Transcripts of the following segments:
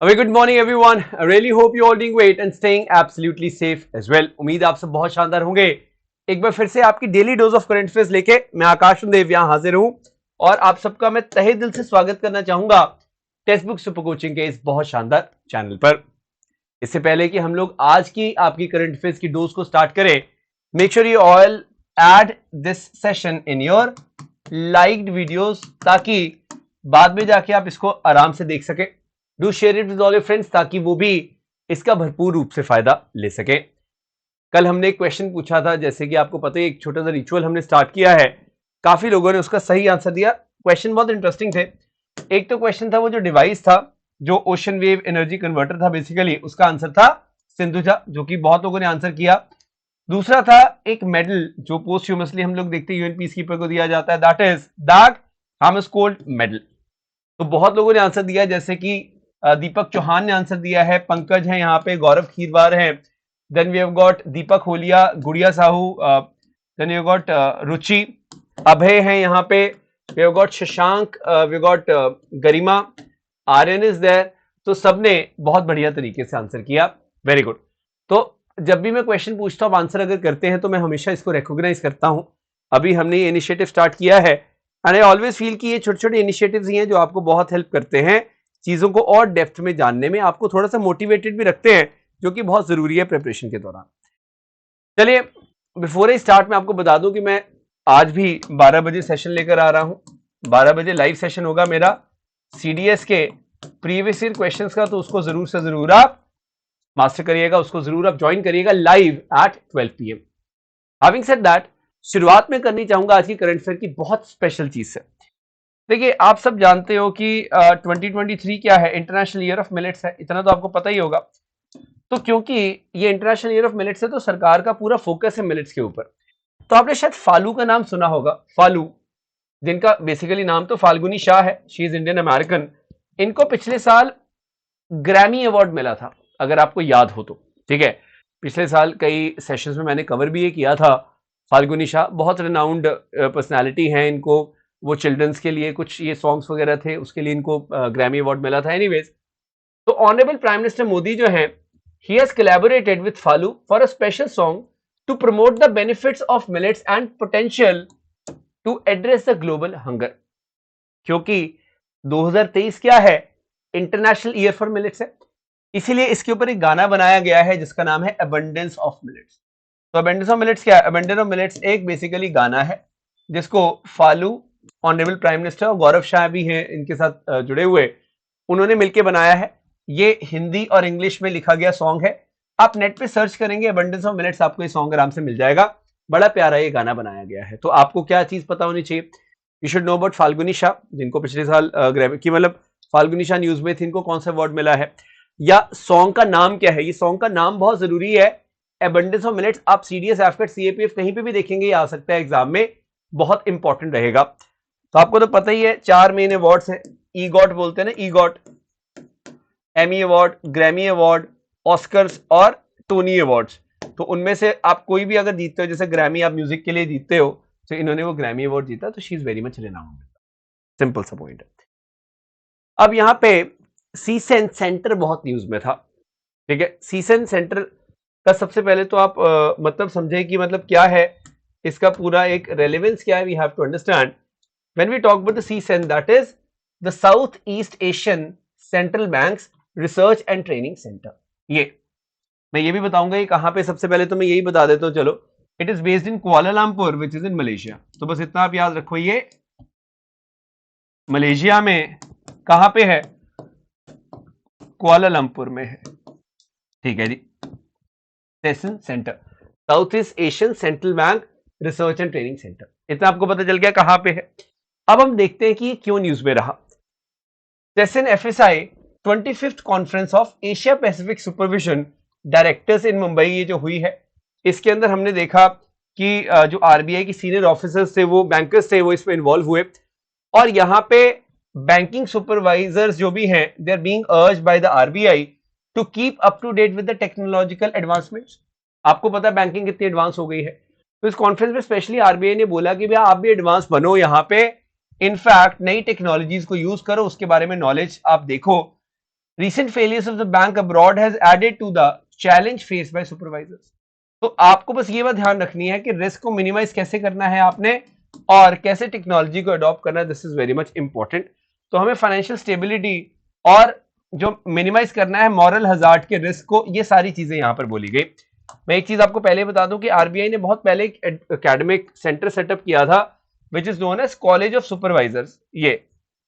A very good morning everyone. I really hope you all doing great and staying absolutely safe as well. उम्मीद आप सब बहुत शानदार होंगे। एक बार फिर से आपकी daily dose of current affairs लेके मैं आकाश देव यहाँ हाजिर हूँ और आप सबका मैं तहे दिल से स्वागत करना चाहूंगा टेक्स्ट बुक सुपर कोचिंग के इस बहुत शानदार चैनल पर। इससे पहले कि हम लोग आज की आपकी करंट अफेयर्स की डोज को स्टार्ट करें, make sure you all add this session in your liked videos ताकि बाद में जाके आप इसको आराम से देख सके। Do share it with all your friends ताकि वो भी इसका भरपूर रूप से फायदा ले सके। कल हमने एक क्वेश्चन पूछा था, जैसे कि आपको पता है एक छोटा सा रिचुअल हमने स्टार्ट किया है, काफी लोगों ने उसका सही आंसर दिया। क्वेश्चन बहुत इंटरेस्टिंग थे। एक तो क्वेश्चन था वो जो डिवाइस था जो ओशन वेव एनर्जी कन्वर्टर था, बेसिकली उसका आंसर था सिंधुजा, जो कि बहुत लोगों ने आंसर किया। दूसरा था एक मेडल जो पोस्टह्यूमसली हम लोग देखते हैं यूएन पीस कीपर को दिया जाता है, दैट इज दाग हैमरस्कोल्ड मेडल। तो बहुत लोगों ने आंसर दिया, जैसे कि दीपक चौहान ने आंसर दिया है, पंकज है यहाँ पे, गौरव खीरवार है, then we have got Deepak Holiya, Gudiya Sahu, then we have got Ruchi, Abhay है यहाँ पे, we have got Shashank, we have got Garima, Aryan is there. तो सबने बहुत बढ़िया तरीके से आंसर किया, वेरी गुड। तो जब भी मैं क्वेश्चन पूछता हूँ आंसर अगर करते हैं तो मैं हमेशा इसको रिकॉग्नाइज करता हूँ। अभी हमने ये इनिशिएटिव स्टार्ट किया है एंड आई ऑलवेज फील कि ये छोटे छोटे इनिशिएटिव्स ही हैं जो आपको बहुत हेल्प करते हैं चीजों को और डेप्थ में जानने में, आपको थोड़ा सा मोटिवेटेड भी रखते हैं, जो कि बहुत जरूरी है प्रिपरेशन के दौरान। चलिए बिफोर आई स्टार्ट मैं आपको बता दूं कि मैं आज भी 12 बजे सेशन लेकर आ रहा हूं। 12 बजे लाइव सेशन होगा मेरा सीडीएस के प्रीवियस ईयर क्वेश्चंस का, तो उसको जरूर से जरूर आप मास्टर करिएगा, उसको जरूर आप ज्वाइन करिएगा live at 12 PM। Having said that, शुरुआत में करनी चाहूंगा आज की करंट अफेयर की बहुत स्पेशल चीज से। देखिए आप सब जानते हो कि 2023 क्या है, इंटरनेशनल ईयर ऑफ मिलेट्स है, इतना तो आपको पता ही होगा। तो क्योंकि ये इंटरनेशनल ईयर ऑफ मिलेट्स है तो सरकार का पूरा फोकस है मिलेट्स के ऊपर। तो आपने शायद फालू का नाम सुना होगा, फालू, जिनका बेसिकली नाम तो फाल्गुनी शाह है, शी इज इंडियन अमेरिकन। इनको पिछले साल ग्रैमी अवार्ड मिला था, अगर आपको याद हो तो, ठीक है। पिछले साल कई सेशंस में मैंने कवर भी ये किया था। फाल्गुनी शाह बहुत रिनाउंड पर्सनैलिटी है, इनको वो चिल्ड्रंस के लिए कुछ ये सॉन्ग्स वगैरह थे, उसके लिए इनको ग्रैमी अवार्ड मिला था। एनीवेज, तो ऑनरेबल प्राइम मिनिस्टर मोदी जो है, he has collaborated with Falu for a special song to promote the benefits of millets and potential to address the global hunger. क्योंकि 2023 क्या है, इंटरनेशनल ईयर फॉर मिलेट्स है, इसीलिए इसके ऊपर एक गाना बनाया गया है जिसका नाम है अबंडेंस ऑफ मिलेट्स। तो अबंडेंस ऑफ मिलेट्स क्या है? अबंडेंस ऑफ मिलेट्स एक बेसिकली गाना है जिसको फालू, ऑनरेबल प्राइम मिनिस्टर और गौरव शाह भी हैं इनके साथ जुड़े हुए, उन्होंने मिलकर बनाया है। ये हिंदी और इंग्लिश में लिखा गया सॉन्ग है। आप नेट पे सर्च करेंगे अबंडेंस ऑफ मिलेट्स, आपको ये सॉन्ग आराम से मिल जाएगा। बड़ा प्यारा ये गाना बनाया गया है। तो आपको क्या चीज पता होनी चाहिए? You should know about Falguni Shah, जिनको पिछले साल ग्रैमी की, मतलब फाल्गुनी शाह न्यूज में थी, इनको कौन सा अवार्ड मिला है, या सॉन्ग का नाम क्या है। ये सॉन्ग का नाम बहुत जरूरी है, अबंडेंस ऑफ मिलेट्स। आप सीडीएस, एफकेट, सीएपीएफ कहीं पे भी देखेंगे, ये आ सकता है एग्जाम में, बहुत इंपॉर्टेंट रहेगा। तो आपको तो पता ही है 4 मेन अवार्ड्स हैं, ईगॉट बोलते हैं ना, EGOT, Emmy award, Grammy award, Oscars और टोनी अवार्ड्स। तो उनमें से आप कोई भी अगर जीतते हो, जैसे ग्रैमी आप म्यूजिक के लिए जीतते हो, तो इन्होंने वो ग्रैमी अवार्ड जीता, तो she is very much renowned. Simple सा पॉइंट है। अब यहाँ पे सीसेन सेंटर बहुत न्यूज में था, ठीक है। सीसेन सेंटर का सबसे पहले तो आप मतलब समझे कि मतलब क्या है, इसका पूरा एक रेलेवेंस क्या है, we have to understand when we talk about the SEACEN, that is the South East Asian central banks research and training centre. ये मैं ये भी बताऊंगा ये कहां पे, सबसे पहले तो मैं यही बता देता हूं, चलो। It is based in Kuala Lumpur which is in Malaysia. तो बस इतना आप याद रखो, ये मलेशिया में कहां पे है? कुआलालंपुर में है, ठीक है जी। SEACEN centre, South East Asian central bank research and training centre, इतना आपको पता चल गया कहां पे है। अब हम देखते हैं कि क्यों न्यूज में रहा। Session FSI 25th conference of Asia Pacific supervision directors in Mumbai, ये जो हुई है, इसके अंदर हमने देखा कि जो आरबीआई की सीनियर ऑफिसर्स थे, वो बैंकर्स थे, वो इसमें इन्वॉल्व हुए। और यहां पे बैंकिंग सुपरवाइजर्स जो भी हैं, they are being urged by the RBI to keep up to date with the technological advancements. आपको पता है बैंकिंग कितनी एडवांस हो गई है, तो इस कॉन्फ्रेंस में स्पेशली आरबीआई ने बोला कि भैया आप भी एडवांस बनो, यहाँ पे इनफैक्ट नई टेक्नोलॉजीज को यूज करो, उसके बारे में नॉलेज आप देखो। Recent failures of the bank abroad has added to the challenge faced by supervisors. तो आपको बस ये बात ध्यान रखनी है कि रिस्क को मिनिमाइज कैसे करना है आपने और कैसे टेक्नोलॉजी को अडॉप्ट करना है, this is very much important. तो हमें फाइनेंशियल स्टेबिलिटी और जो मिनिमाइज करना है मॉरल हजार्ड के रिस्क को, ये सारी चीजें यहां पर बोली गई। मैं एक चीज आपको पहले बता दूं कि आरबीआई ने बहुत पहले एक एकेडमिक सेंटर सेटअप किया था which is known as college of supervisors. ये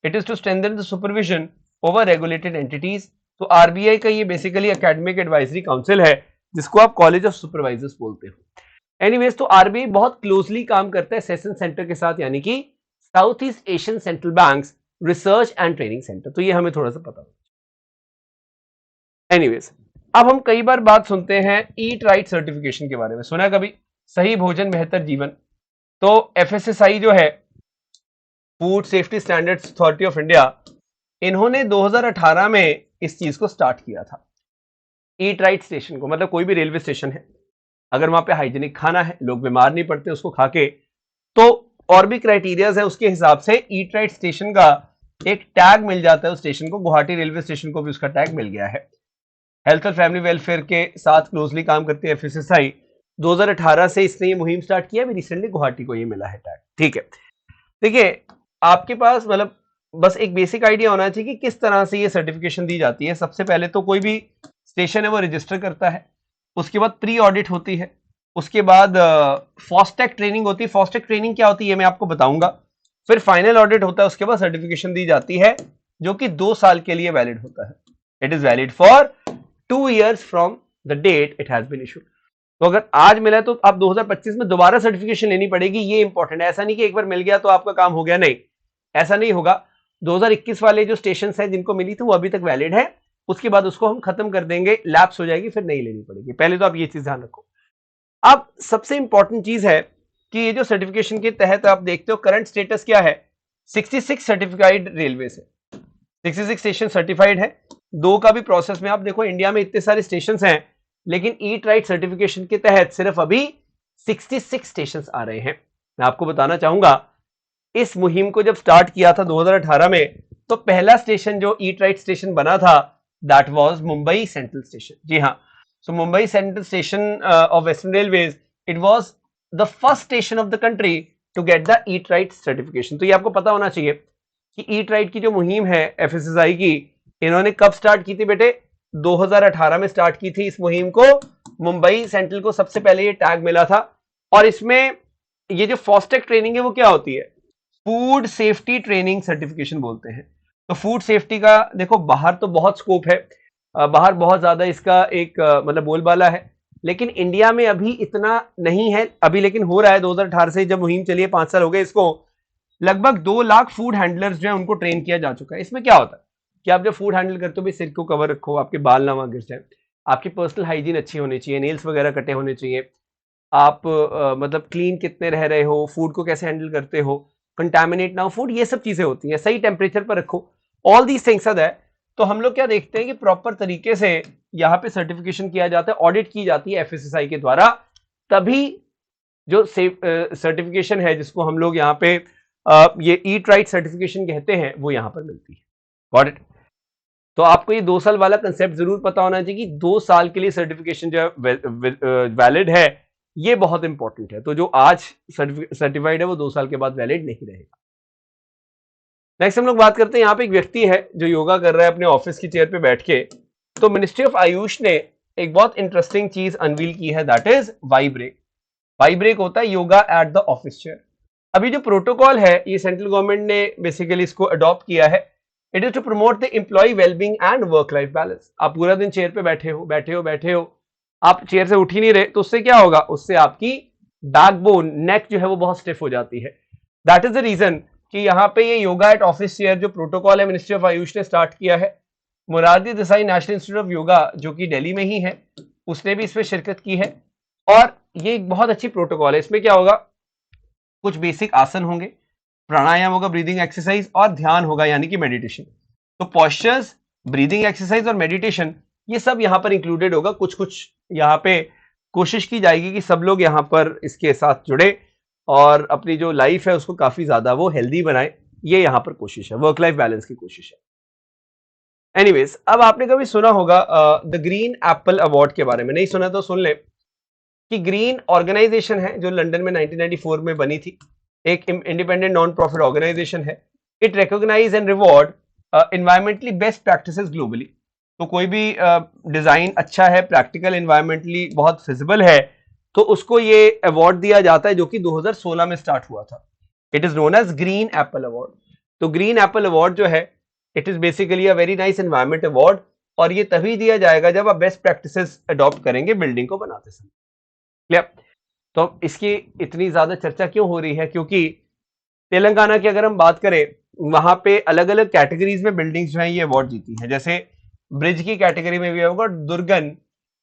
it is to strengthen the supervision over regulated entities. तो आरबीआई का ये बेसिकली एकेडमिक एडवाइजरी काउंसिल है जिसको आप कॉलेज ऑफ सुपरवाइजर्स बोलते हो। एनीवेज, तो आरबीआई बहुत क्लोजली काम करता है सेशन सेंटर के साथ, यानी कि south East Asian central banks research and training centre. तो ये हमें थोड़ा सा पता हो। एनीवेज, अब हम कई बार बात सुनते हैं ईट राइट सर्टिफिकेशन के बारे में, सुना कभी? सही भोजन बेहतर जीवन। तो एफएसएसआई जो है, food safety standards authority of India, इन्होंने 2018 में इस चीज को स्टार्ट किया था। ईट राइट स्टेशन को, मतलब कोई भी रेलवे स्टेशन है, अगर वहां पे हाइजीनिक खाना है, लोग बीमार नहीं पड़ते उसको खा के, तो और भी क्राइटेरियाज है, उसके हिसाब से ईट राइट स्टेशन का एक टैग मिल जाता है उस स्टेशन को। गुवाहाटी रेलवे स्टेशन को भी उसका टैग मिल गया है। हेल्थ और फैमिली वेलफेयर के साथ क्लोजली काम करती है एफएसएसआई। 2018 से इसने ये मुहिम स्टार्ट किया, अभी रिसेंटली गुवाहाटी को ये मिला है टैग। ठीक है, देखिए आपके पास मतलब बस एक बेसिक आइडिया होना चाहिए कि किस तरह से ये सर्टिफिकेशन दी जाती है। सबसे पहले तो कोई भी स्टेशन है वो रजिस्टर करता है, उसके बाद प्री ऑडिट होती है, उसके बाद फास्टैग ट्रेनिंग होती है। फास्टैग ट्रेनिंग क्या होती है मैं आपको बताऊंगा। फिर फाइनल ऑडिट होता है, उसके बाद सर्टिफिकेशन दी जाती है जो कि 2 साल के लिए वैलिड होता है। It is valid for 2 years from the date it has been issued. तो अगर आज मिला है तो आप 2025 में दोबारा सर्टिफिकेशन लेनी पड़ेगी, ये इंपॉर्टेंट है। ऐसा नहीं कि एक बार मिल गया तो आपका काम हो गया, नहीं, ऐसा नहीं होगा। 2021 वाले जो स्टेशन है जिनको मिली थी वो अभी तक वैलिड है, उसके बाद उसको हम खत्म कर देंगे, लैप्स हो जाएगी, फिर नहीं लेनी पड़ेगी। पहले तो आप ये चीज ध्यान रखो। अब सबसे इंपॉर्टेंट चीज है कि ये जो सर्टिफिकेशन के तहत आप देखते हो करंट स्टेटस क्या है। 66 सर्टिफाइड रेलवे से 66 स्टेशन सर्टिफाइड है। 2 का भी प्रोसेस में। आप देखो इंडिया में इतने सारे स्टेशन हैं, लेकिन ईट राइट सर्टिफिकेशन के तहत सिर्फ अभी 66 स्टेशन आ रहे हैं। मैं आपको बताना चाहूंगा, इस मुहिम को जब स्टार्ट किया था 2018 में, तो पहला स्टेशन जो ईट राइट स्टेशन बना था that was Mumbai central station. जी हाँ, so Mumbai central station of western railways, it was the first station of the country to get the eat right certification. तो ये आपको पता होना चाहिए कि ईट राइट की जो मुहिम है एफएसएसआई की, इन्होंने कब स्टार्ट की थी बेटे? 2018 में स्टार्ट की थी इस मुहिम को। मुंबई सेंट्रल को सबसे पहले ये टैग मिला था। और इसमें ये जो फास्टैग ट्रेनिंग है वो क्या होती है? फूड सेफ्टी ट्रेनिंग सर्टिफिकेशन बोलते हैं। तो फूड सेफ्टी का देखो बाहर तो बहुत स्कोप है, बाहर बहुत ज्यादा इसका एक मतलब बोलबाला है, लेकिन इंडिया में अभी इतना नहीं है अभी, लेकिन हो रहा है। 2018 से जब मुहिम चली है, 5 साल हो गए इसको, लगभग 2 लाख फूड हैंडलर्स जो है उनको ट्रेन किया जा चुका है। इसमें क्या होता है कि आप जब फूड हैंडल करते हो भाई, सिर को कवर रखो, आपके बाल ना वहां गिर जाए, आपकी पर्सनल हाइजीन अच्छी होनी चाहिए, नेल्स वगैरह कटे होने चाहिए, आप मतलब क्लीन कितने रह रहे हो, फूड को कैसे हैंडल करते हो, कंटामिनेट ना हो फूड, ये सब चीजें होती हैं। सही टेम्परेचर पर रखो, all these things are there. तो हम लोग क्या देखते हैं कि प्रॉपर तरीके से यहाँ पे सर्टिफिकेशन किया जाता है, ऑडिट की जाती है एफएसएसआई के द्वारा, तभी जो सर्टिफिकेशन है जिसको हम लोग यहाँ पे ये ईट राइट सर्टिफिकेशन कहते हैं वो यहाँ पर मिलती है। Got it? तो आपको ये 2 साल वाला कंसेप्ट जरूर पता होना चाहिए कि 2 साल के लिए सर्टिफिकेशन जो वैलिड है, ये बहुत इंपॉर्टेंट है। तो जो आज सर्टिफाइड है वो 2 साल के बाद वैलिड नहीं रहेगा। नेक्स्ट हम लोग बात करते हैं, यहाँ पे एक व्यक्ति है जो योगा कर रहा है अपने ऑफिस की चेयर पे बैठ के। तो मिनिस्ट्री ऑफ आयुष ने एक बहुत इंटरेस्टिंग चीज अनवील की है, that is Y break. Y break होता है yoga at the office chair. अभी जो प्रोटोकॉल है ये सेंट्रल गवर्नमेंट ने बेसिकली इसको अडॉप्ट किया है। It is to promote the employ wellbeing and work life balance. आप पूरा दिन चेयर पे बैठे हो, आप चेयर से उठ ही नहीं रहे, तो उससे क्या होगा? उससे आपकी बैकबोन, नेक जो है वो बहुत स्टिफ हो जाती है। दैट इज द रीजन कि यहाँ पे ये योगा एट ऑफिस चेयर जो प्रोटोकॉल है मिनिस्ट्री ऑफ आयुष ने स्टार्ट किया है। Morarji Desai national institute of yoga जो कि दिल्ली में ही है, उसने भी इसमें शिरकत की है। और ये एक बहुत अच्छी प्रोटोकॉल है। इसमें क्या होगा? कुछ बेसिक आसन होंगे, प्राणायाम होगा, ब्रीदिंग एक्सरसाइज, और ध्यान होगा यानी कि मेडिटेशन। तो पॉस्चर्स, ब्रीदिंग एक्सरसाइज और मेडिटेशन, ये सब यहाँ पर इंक्लूडेड होगा। कुछ कुछ यहाँ पे कोशिश की जाएगी कि सब लोग यहाँ पर इसके साथ जुड़े और अपनी जो लाइफ है उसको काफी ज्यादा वो हेल्दी बनाए। ये यहाँ पर कोशिश है, वर्क लाइफ बैलेंस की कोशिश है। एनीवेज, अब आपने कभी सुना होगा द ग्रीन एप्पल अवार्ड के बारे में? नहीं सुना तो सुन ले कि ग्रीन ऑर्गेनाइजेशन है जो लंदन में 1994 में बनी थी, एक इंडिपेंडेंट नॉन प्रॉफिट ऑर्गेनाइजेशन है। It recognise and reward environmentally best practices globally. तो कोई भी डिजाइन अच्छा है, प्रैक्टिकल, इन्वायरमेंटली बहुत फिजिबल है, तो उसको ये अवार्ड दिया जाता है, जो कि 2016 में स्टार्ट हुआ था। It is known as green apple award. तो ग्रीन एप्पल अवार्ड जो है, it is basically a very nice environment award, और ये तभी दिया जाएगा जब आप बेस्ट प्रैक्टिसेस अडॉप्ट करेंगे बिल्डिंग को बनाते समय। क्लियर? तो इसकी इतनी ज्यादा चर्चा क्यों हो रही है? क्योंकि तेलंगाना की अगर हम बात करें, वहां पे अलग अलग कैटेगरीज में बिल्डिंग्स जो है ये अवार्ड जीती हैं। जैसे ब्रिज की कैटेगरी में भी होगा दुर्गन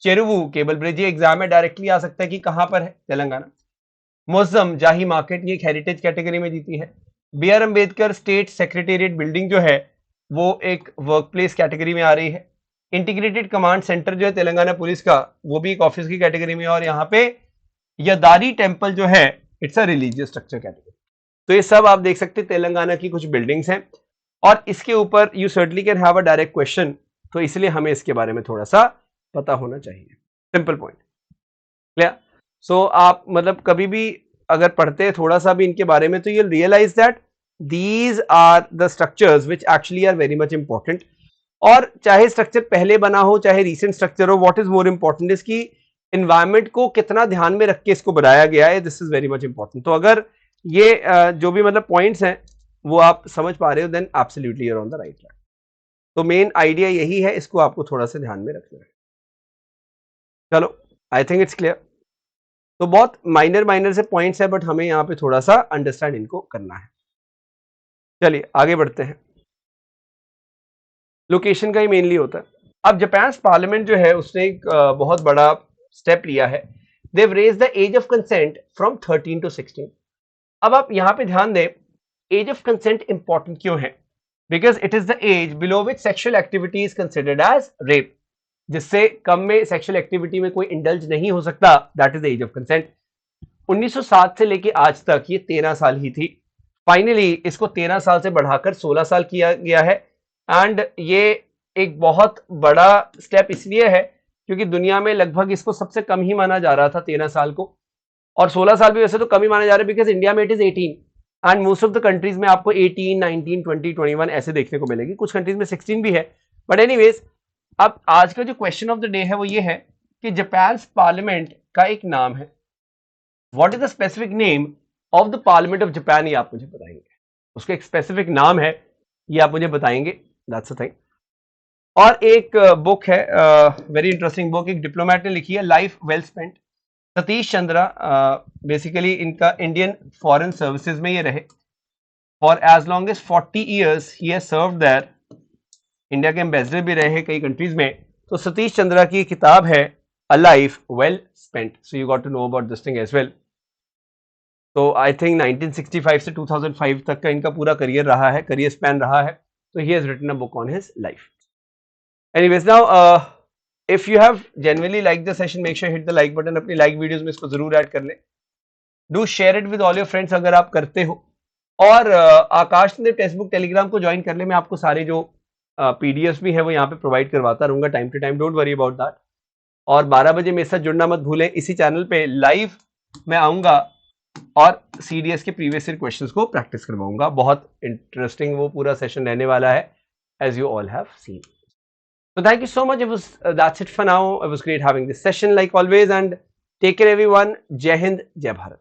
चेरुवु केबल ब्रिज, ये एग्जाम में डायरेक्टली आ सकता है कि कहां पर है, तेलंगाना। मोजम जाही मार्केट, ये एक हेरिटेज कैटेगरी में जीती है। B R Ambedkar state secretariat building जो है वो एक वर्क प्लेस कैटेगरी में आ रही है। इंटीग्रेटेड कमांड सेंटर जो है तेलंगाना पुलिस का, वो भी एक ऑफिस की कैटेगरी में है। और यहाँ पे यदारी टेम्पल जो है, it's a religious structure category. तो ये सब आप देख सकते हैं तेलंगाना की कुछ बिल्डिंग्स हैं, और इसके ऊपर you certainly can have a direct question, तो इसलिए हमें इसके बारे में थोड़ा सा पता होना चाहिए। Simple point. क्लियर? सो आप मतलब कभी भी अगर पढ़ते हैं थोड़ा सा भी इनके बारे में, तो you realise that these are the structures which actually are very much important. और चाहे स्ट्रक्चर पहले बना हो, चाहे रीसेंट स्ट्रक्चर हो, what is more important is की इन्वायरमेंट को कितना ध्यान में रख के इसको बनाया गया है। This is very much important. तो अगर ये जो भी मतलब पॉइंट्स हैं वो आप समझ पा रहे हो, then absolutely you are on the right track. तो मेन आइडिया यही है, इसको आपको थोड़ा सा ध्यान में रखना है। चलो, आई थिंक इट्स क्लियर। तो बहुत माइनर माइनर से पॉइंट्स है, बट हमें यहाँ पे थोड़ा सा अंडरस्टैंड इनको करना है। चलिए आगे बढ़ते हैं। लोकेशन का ही मेनली होता है। अब जापान पार्लियामेंट जो है उसने एक बहुत बड़ा स्टेप लिया है। They raised the age of consent from 13 to 16। अब आप यहां पे ध्यान दें, एज ऑफ कंसेंट इंपॉर्टेंट क्यों है? Because it is the age below which sexual activity is considered as rape. जिससे कम में सेक्सुअल एक्टिविटी में कोई इंडल्ज नहीं हो सकता, that is the age of consent. 1907 से लेके आज तक ये 13 साल ही थी। फाइनली इसको 13 साल से बढ़ाकर 16 साल किया गया है। एंड ये एक बहुत बड़ा स्टेप इसलिए है क्योंकि दुनिया में लगभग इसको सबसे कम ही माना जा रहा था 13 साल को, और 16 साल भी वैसे तो कम ही माने जा रहे हैं, बिकॉज इंडिया में it is 18 and most of the countries में आपको 18, 19, 20, 21 ऐसे देखने को मिलेगी। कुछ कंट्रीज में 16 भी है। बट एनीवेज, अब आज का जो क्वेश्चन ऑफ द डे है वो ये है कि जापान पार्लियामेंट का एक नाम है। What is the specific name of the parliament of Japan, ये आप मुझे बताएंगे। उसका एक स्पेसिफिक नाम है, ये आप मुझे बताएंगे। That's the thing. और एक बुक है, वेरी इंटरेस्टिंग बुक, एक डिप्लोमेट ने लिखी है, life well spent. Satish Chandra, basically इनका इंडियन फॉरेन सर्विसेज में ये रहे for as long as 40 years he has served there. India के एम्बेसडर भी रहे कई कंट्रीज में। तो सतीश चंद्रा की किताब है a life well spent. So you got to know about this thing as well. तो आई थिंक 1965 से 2005 तक का इनका पूरा करियर रहा है, करियर स्पैन रहा है। तो he has written a book on his life. Anyways, now if you have genuinely liked the session, make sure hit the like button। अपनी like videos में इसको जरूर ऐड कर ले। Do share it with all your friends अगर आप करते हो। और आकाश ने टेक्स्ट बुक टेलीग्राम को ज्वाइन कर ले। मैं आपको सारे जो पीडीएफ भी है वो यहाँ पे प्रोवाइड करवाता रहूंगा time to time, don't worry about that. और 12 बजे मेरे साथ जुड़ना मत भूलें। इसी चैनल पे लाइव मैं आऊंगा और सीडीएस के प्रीवियस ईयर क्वेश्चंस को प्रैक्टिस करवाऊंगा। बहुत इंटरेस्टिंग वो पूरा सेशन रहने वाला है, as you all have seen. So thank you so much. That's it for now. It was great having this session like always, and take care everyone. Jai Hind, Jai Bharat.